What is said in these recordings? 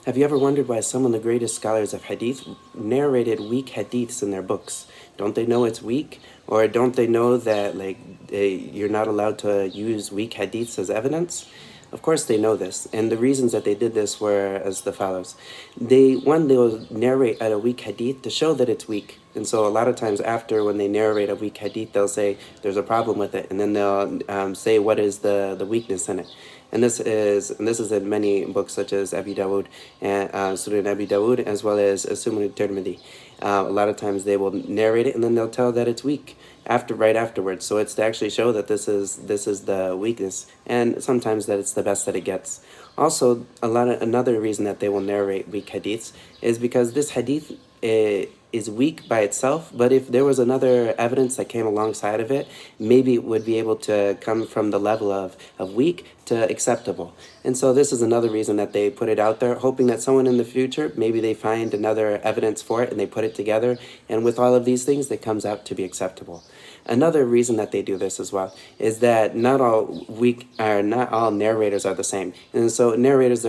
Have you ever wondered why some of the greatest scholars of hadith narrated weak hadiths in their books? Don't they know it's weak? Or don't they know that you're not allowed to use weak hadiths as evidence? Of course they know this, and the reasons that they did this were as the follows. They will narrate a weak hadith to show that it's weak. And so a lot of times after, when they narrate a weak hadith, they'll say there's a problem with it, and then they'll say what is the weakness in it. And this is in many books such as Abi Dawud and Sunan Abi Dawud, as well as Sunan Tirmidhi. A lot of times they will narrate it and then they'll tell that it's weak right afterwards. So it's to actually show that this is the weakness, and sometimes that it's the best that it gets. Also, another reason that they will narrate weak hadiths is because this hadith is weak by itself, but if there was another evidence that came alongside of it, maybe it would be able to come from the level of weak to acceptable. And so this is another reason that they put it out there, hoping that someone in the future, maybe they find another evidence for it and they put it together, and with all of these things, it comes out to be acceptable. Another reason that they do this as well is that not all narrators are the same, and so narrators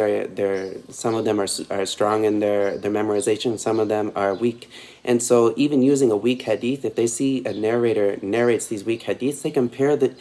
some of them are strong in their memorization, some of them are weak. And so even using a weak hadith, if they see a narrator narrates these weak hadiths, they compare the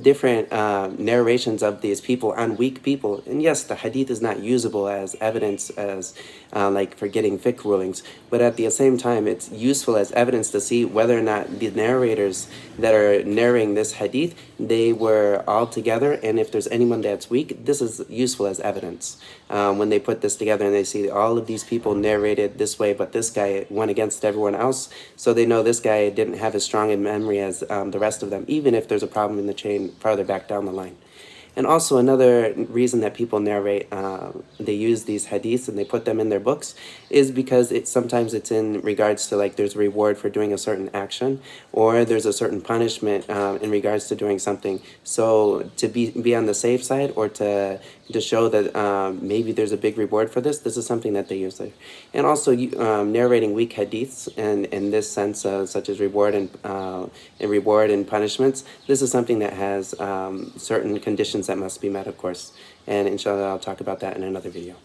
different narrations of these people on weak people. And yes, the hadith is not usable as evidence as like for getting fiqh rulings, but at the same time, it's useful as evidence to see whether or not the narrators that are narrating this hadith, they were all together, and if there's anyone that's weak, this is useful as evidence. When they put this together and they see all of these people narrated this way, but this guy went against everyone else, so they know this guy didn't have as strong in memory as the rest of them, even if there's a problem in the chain farther back down the line. And also another reason that people narrate, they use these hadiths and they put them in their books, is because sometimes it's in regards to like there's a reward for doing a certain action, or there's a certain punishment in regards to doing something. So to be on the safe side, or to show that maybe there's a big reward for this is something that they use there. And also narrating weak hadiths and in this sense, such as reward and punishments, this is something that has certain conditions that must be met, of course. And inshallah, I'll talk about that in another video.